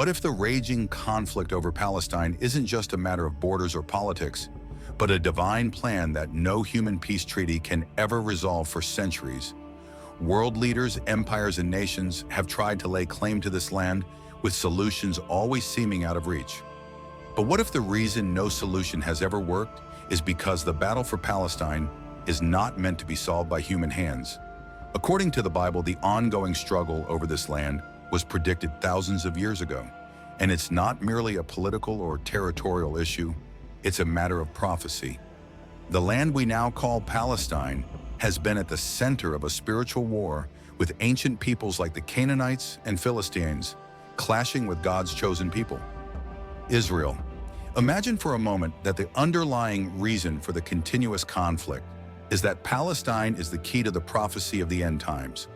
What if the raging conflict over Palestine isn't just a matter of borders or politics, but a divine plan that no human peace treaty can ever resolve for centuries? World leaders, empires, and nations have tried to lay claim to this land, with solutions always seeming out of reach. But what if the reason no solution has ever worked is because the battle for Palestine is not meant to be solved by human hands? According to the Bible, the ongoing struggle over this land was predicted thousands of years ago. And it's not merely a political or territorial issue, it's a matter of prophecy. The land we now call Palestine has been at the center of a spiritual war, with ancient peoples like the Canaanites and Philistines clashing with God's chosen people, Israel. Imagine for a moment that the underlying reason for the continuous conflict is that Palestine is the key to the prophecy of the end times,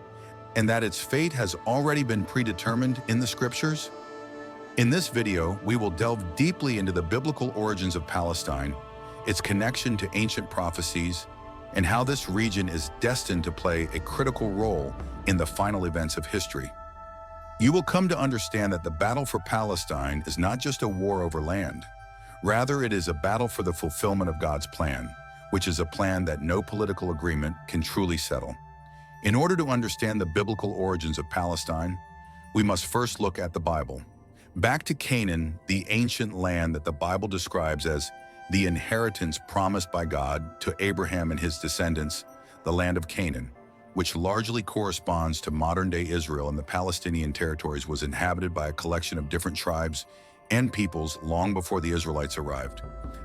and that its fate has already been predetermined in the scriptures. In this video, we will delve deeply into the biblical origins of Palestine, its connection to ancient prophecies, and how this region is destined to play a critical role in the final events of history. You will come to understand that the battle for Palestine is not just a war over land. Rather, it is a battle for the fulfillment of God's plan, which is a plan that no political agreement can truly settle. In order to understand the biblical origins of Palestine, we must first look at the Bible. Back to Canaan, the ancient land that the Bible describes as the inheritance promised by God to Abraham and his descendants, the land of Canaan, which largely corresponds to modern-day Israel and the Palestinian territories, was inhabited by a collection of different tribes and peoples long before the Israelites arrived.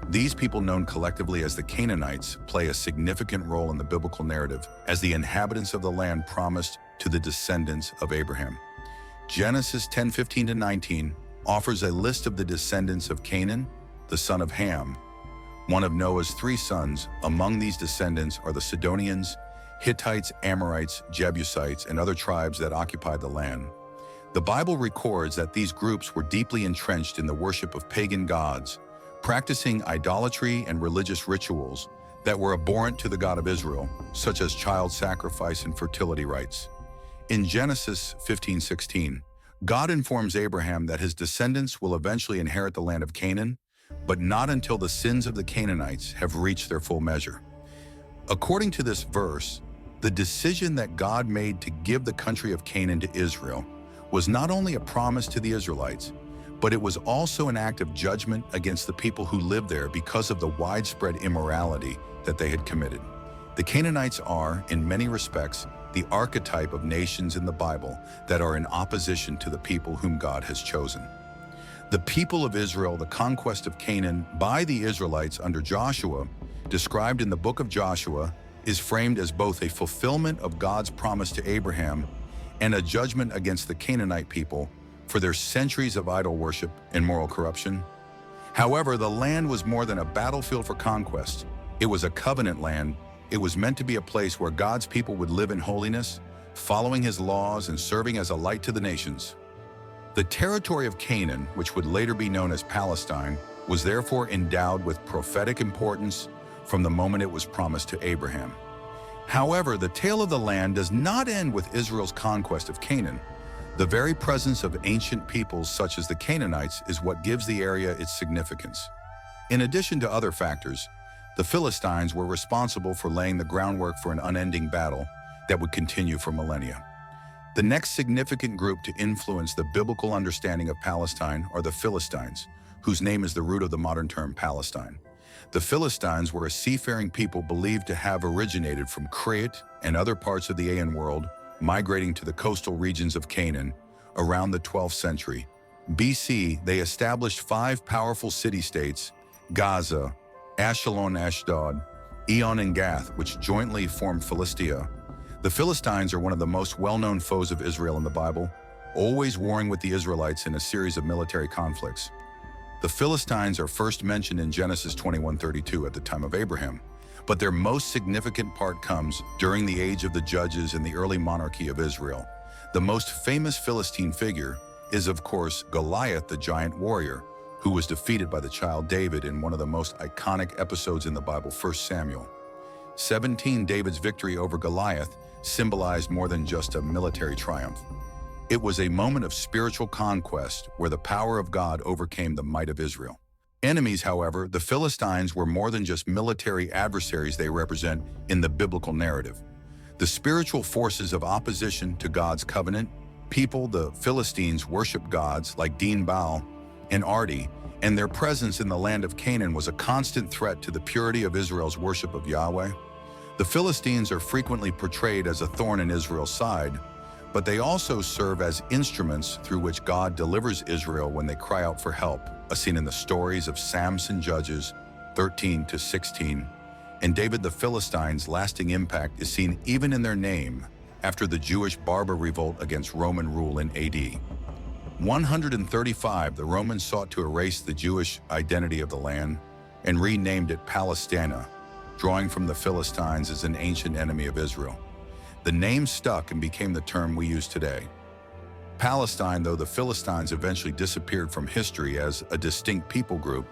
These people, known collectively as the Canaanites, play a significant role in the biblical narrative as the inhabitants of the land promised to the descendants of Abraham. Genesis 10:15-19 offers a list of the descendants of Canaan, the son of Ham, one of Noah's 3 sons. Among these descendants are the Sidonians, Hittites, Amorites, Jebusites, and other tribes that occupied the land. The Bible records that these groups were deeply entrenched in the worship of pagan gods, practicing idolatry and religious rituals that were abhorrent to the God of Israel, such as child sacrifice and fertility rites. In Genesis 15:16, God informs Abraham that his descendants will eventually inherit the land of Canaan, but not until the sins of the Canaanites have reached their full measure. According to this verse, the decision that God made to give the country of Canaan to Israel was not only a promise to the Israelites, but it was also an act of judgment against the people who lived there because of the widespread immorality that they had committed. The Canaanites are, in many respects, the archetype of nations in the Bible that are in opposition to the people whom God has chosen. The people of Israel, the conquest of Canaan by the Israelites under Joshua, described in the book of Joshua, is framed as both a fulfillment of God's promise to Abraham and a judgment against the Canaanite people for their centuries of idol worship and moral corruption. However, the land was more than a battlefield for conquest. It was a covenant land. It was meant to be a place where God's people would live in holiness, following his laws and serving as a light to the nations. The territory of Canaan, which would later be known as Palestine, was therefore endowed with prophetic importance from the moment it was promised to Abraham. However, the tale of the land does not end with Israel's conquest of Canaan. The very presence of ancient peoples such as the Canaanites is what gives the area its significance. In addition to other factors, the Philistines were responsible for laying the groundwork for an unending battle that would continue for millennia. The next significant group to influence the biblical understanding of Palestine are the Philistines, whose name is the root of the modern term Palestine. The Philistines were a seafaring people believed to have originated from Crete and other parts of the Aean world, migrating to the coastal regions of Canaan around the 12th century. BC, they established 5 powerful city-states: Gaza, Ashkelon, Ashdod, Eon, and Gath, which jointly formed Philistia. The Philistines are one of the most well-known foes of Israel in the Bible, always warring with the Israelites in a series of military conflicts. The Philistines are first mentioned in Genesis 21:32 at the time of Abraham, but their most significant part comes during the age of the Judges and the early monarchy of Israel. The most famous Philistine figure is, of course, Goliath, the giant warrior, who was defeated by the child David in one of the most iconic episodes in the Bible, 1 Samuel 17. David's victory over Goliath symbolized more than just a military triumph. It was a moment of spiritual conquest where the power of God overcame the might of Israel. Enemies, however, the Philistines were more than just military adversaries they represent in the biblical narrative. The spiritual forces of opposition to God's covenant people, the Philistines, worshiped gods like Din Baal and Ardi, and their presence in the land of Canaan was a constant threat to the purity of Israel's worship of Yahweh. The Philistines are frequently portrayed as a thorn in Israel's side, but they also serve as instruments through which God delivers Israel when they cry out for help, as seen in the stories of Samson, Judges 13-16, and David. The Philistines' lasting impact is seen even in their name after the Jewish Barbar revolt against Roman rule in AD 135. The Romans sought to erase the Jewish identity of the land and renamed it Palestina, drawing from the Philistines as an ancient enemy of Israel. The name stuck and became the term we use today. Palestine, though the Philistines eventually disappeared from history as a distinct people group,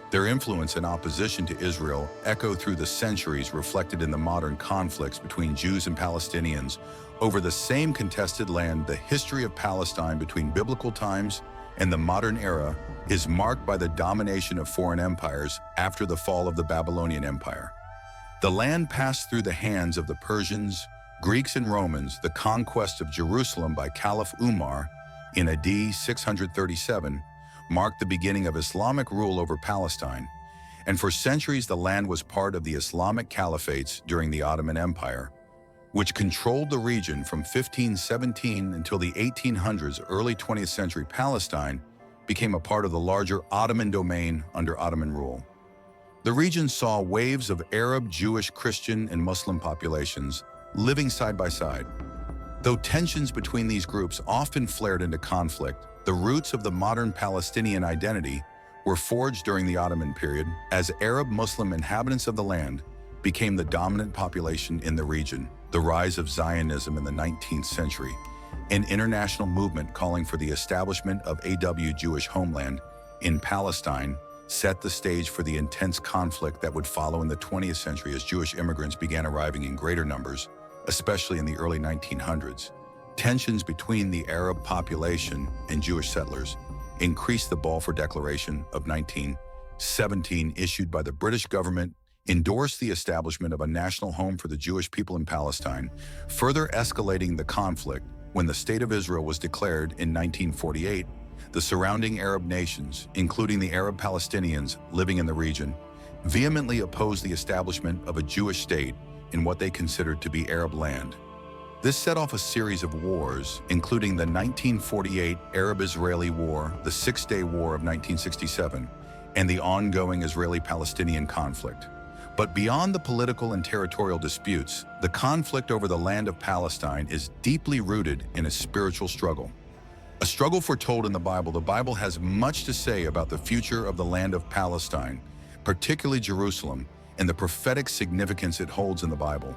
their influence and opposition to Israel echo through the centuries, reflected in the modern conflicts between Jews and Palestinians over the same contested land. The history of Palestine between biblical times and the modern era is marked by the domination of foreign empires after the fall of the Babylonian Empire. The land passed through the hands of the Persians, Greeks, and Romans. The conquest of Jerusalem by Caliph Umar in AD 637 marked the beginning of Islamic rule over Palestine, and for centuries the land was part of the Islamic caliphates during the Ottoman Empire, which controlled the region from 1517 until the 1800s. Early 20th century Palestine became a part of the larger Ottoman domain under Ottoman rule. The region saw waves of Arab, Jewish, Christian, and Muslim populations living side by side. Though tensions between these groups often flared into conflict, the roots of the modern Palestinian identity were forged during the Ottoman period as Arab Muslim inhabitants of the land became the dominant population in the region. The rise of Zionism in the 19th century, an international movement calling for the establishment of a Jewish homeland in Palestine, set the stage for the intense conflict that would follow in the 20th century as Jewish immigrants began arriving in greater numbers, especially in the early 1900s. Tensions between the Arab population and Jewish settlers increased. The Balfour Declaration of 1917, issued by the British government, endorsed the establishment of a national home for the Jewish people in Palestine, further escalating the conflict. When the State of Israel was declared in 1948, the surrounding Arab nations, including the Arab Palestinians living in the region, vehemently opposed the establishment of a Jewish state in what they considered to be Arab land. This set off a series of wars, including the 1948 Arab-Israeli War, the Six-Day War of 1967, and the ongoing Israeli-Palestinian conflict. But beyond the political and territorial disputes, the conflict over the land of Palestine is deeply rooted in a spiritual struggle. A struggle foretold in the Bible. The Bible has much to say about the future of the land of Palestine, particularly Jerusalem, and the prophetic significance it holds in the Bible.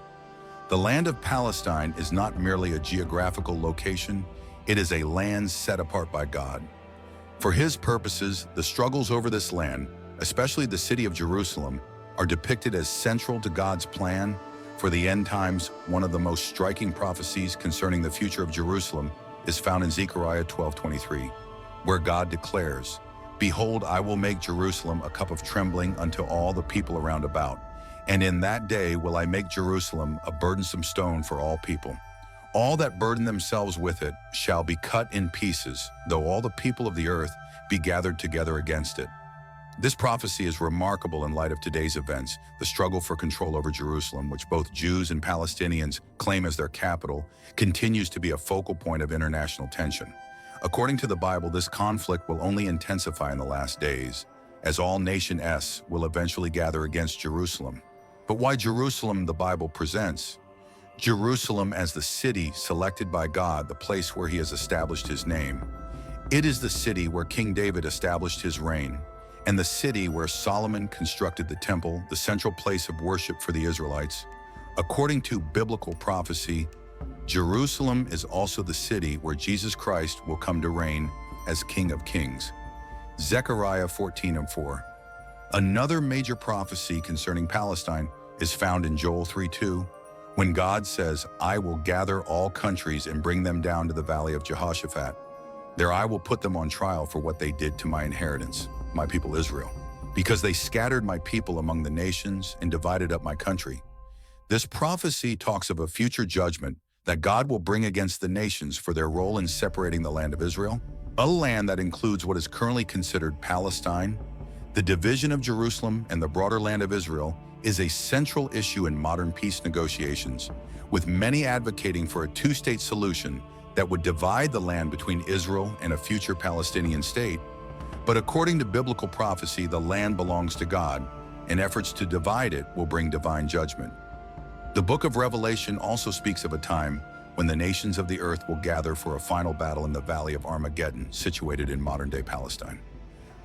The land of Palestine is not merely a geographical location, it is a land set apart by God. For His purposes, the struggles over this land, especially the city of Jerusalem, are depicted as central to God's plan for the end times. One of the most striking prophecies concerning the future of Jerusalem is found in Zechariah 12:23, where God declares, "Behold, I will make Jerusalem a cup of trembling unto all the people around about. And in that day will I make Jerusalem a burdensome stone for all people. All that burden themselves with it shall be cut in pieces, though all the people of the earth be gathered together against it." This prophecy is remarkable in light of today's events. The struggle for control over Jerusalem, which both Jews and Palestinians claim as their capital, continues to be a focal point of international tension. According to the Bible, this conflict will only intensify in the last days, as all nations will eventually gather against Jerusalem. But why Jerusalem? The Bible presents Jerusalem as the city selected by God, the place where He has established His name. It is the city where King David established his reign, and the city where Solomon constructed the temple, the central place of worship for the Israelites. According to biblical prophecy, Jerusalem is also the city where Jesus Christ will come to reign as King of Kings. Zechariah 14:4. Another major prophecy concerning Palestine is found in Joel 3:2, When God says, "I will gather all countries and bring them down to the valley of Jehoshaphat, there I will put them on trial for what they did to my inheritance, my people Israel, because they scattered my people among the nations and divided up my country." This prophecy talks of a future judgment that God will bring against the nations for their role in separating the land of Israel, a land that includes what is currently considered Palestine. The division of Jerusalem and the broader land of Israel is a central issue in modern peace negotiations, with many advocating for a two-state solution that would divide the land between Israel and a future Palestinian state. But according to biblical prophecy, the land belongs to God, and efforts to divide it will bring divine judgment. The book of Revelation also speaks of a time when the nations of the earth will gather for a final battle in the valley of Armageddon, situated in modern-day Palestine.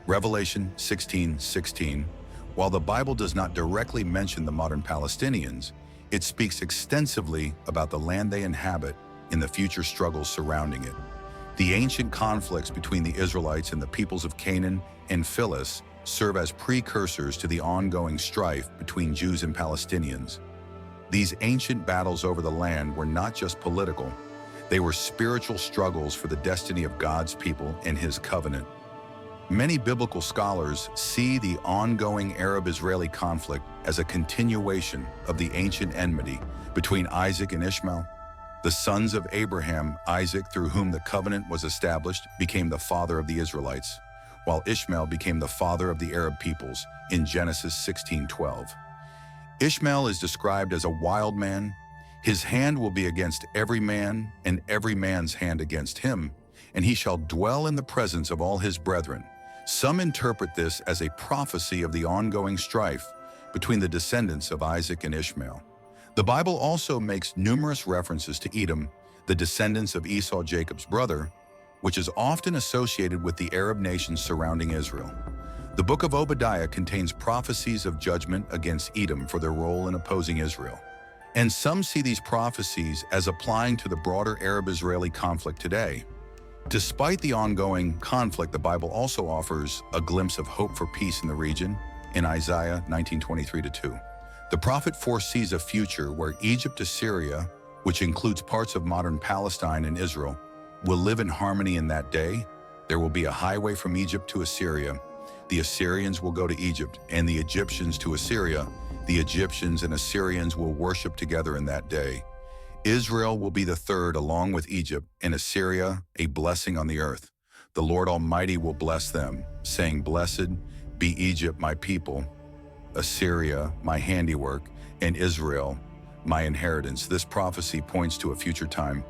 Revelation 16:16. While the Bible does not directly mention the modern Palestinians, it speaks extensively about the land they inhabit and the future struggles surrounding it. The ancient conflicts between the Israelites and the peoples of Canaan and Philis serve as precursors to the ongoing strife between Jews and Palestinians. These ancient battles over the land were not just political, they were spiritual struggles for the destiny of God's people and His covenant. Many biblical scholars see the ongoing Arab-Israeli conflict as a continuation of the ancient enmity between Isaac and Ishmael. The sons of Abraham, Isaac, through whom the covenant was established, became the father of the Israelites, while Ishmael became the father of the Arab peoples in Genesis 16:12. Ishmael is described as a wild man. His hand will be against every man, and every man's hand against him, and he shall dwell in the presence of all his brethren. Some interpret this as a prophecy of the ongoing strife between the descendants of Isaac and Ishmael. The Bible also makes numerous references to Edom, the descendants of Esau, Jacob's brother, which is often associated with the Arab nations surrounding Israel. The book of Obadiah contains prophecies of judgment against Edom for their role in opposing Israel. And some see these prophecies as applying to the broader Arab-Israeli conflict today. Despite the ongoing conflict, the Bible also offers a glimpse of hope for peace in the region in Isaiah 19:23-2. The prophet foresees a future where Egypt, Assyria, which includes parts of modern Palestine and Israel, will live in harmony in that day. There will be a highway from Egypt to Assyria. The Assyrians will go to Egypt, and the Egyptians to Assyria. The Egyptians and Assyrians will worship together in that day. Israel will be the third along with Egypt, and Assyria a blessing on the earth. The Lord Almighty will bless them, saying, "Blessed be Egypt, my people, Assyria, my handiwork, and Israel, my inheritance." This prophecy points to a future time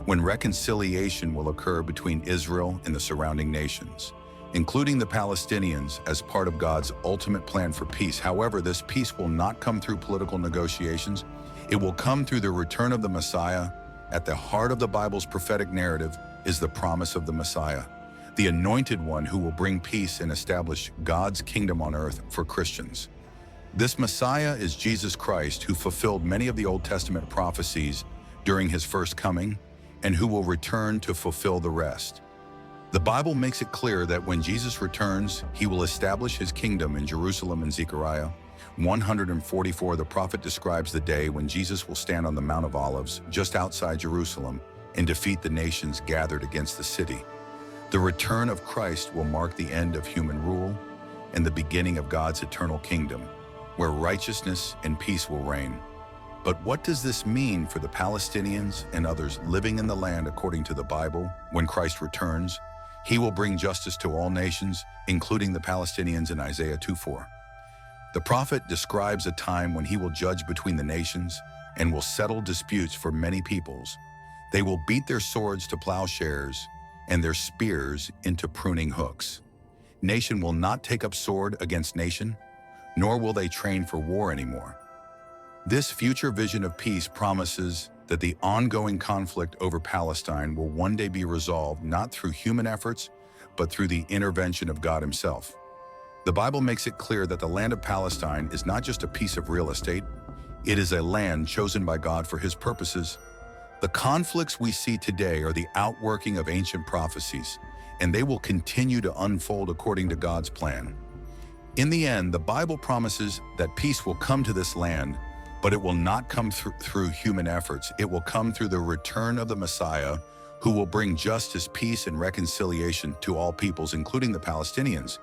when reconciliation will occur between Israel and the surrounding nations, including the Palestinians, as part of God's ultimate plan for peace. However, this peace will not come through political negotiations. It will come through the return of the Messiah. At the heart of the Bible's prophetic narrative is the promise of the Messiah, the anointed one who will bring peace and establish God's kingdom on earth for Christians. This Messiah is Jesus Christ, who fulfilled many of the Old Testament prophecies during his first coming, and who will return to fulfill the rest. The Bible makes it clear that when Jesus returns, he will establish his kingdom in Jerusalem. In Zechariah 144, the prophet describes the day when Jesus will stand on the Mount of Olives just outside Jerusalem and defeat the nations gathered against the city. The return of Christ will mark the end of human rule and the beginning of God's eternal kingdom, where righteousness and peace will reign. But what does this mean for the Palestinians and others living in the land according to the Bible? When Christ returns, he will bring justice to all nations, including the Palestinians in Isaiah 2:4. The prophet describes a time when he will judge between the nations and will settle disputes for many peoples. They will beat their swords to plowshares and their spears into pruning hooks. Nation will not take up sword against nation, nor will they train for war anymore. This future vision of peace promises that the ongoing conflict over Palestine will one day be resolved not through human efforts, but through the intervention of God himself. The Bible makes it clear that the land of Palestine is not just a piece of real estate, it is a land chosen by God for his purposes. The conflicts we see today are the outworking of ancient prophecies, and they will continue to unfold according to God's plan. In the end, the Bible promises that peace will come to this land But it will not come through human efforts. It will come through the return of the Messiah, who will bring justice, peace, and reconciliation to all peoples, including the Palestinians.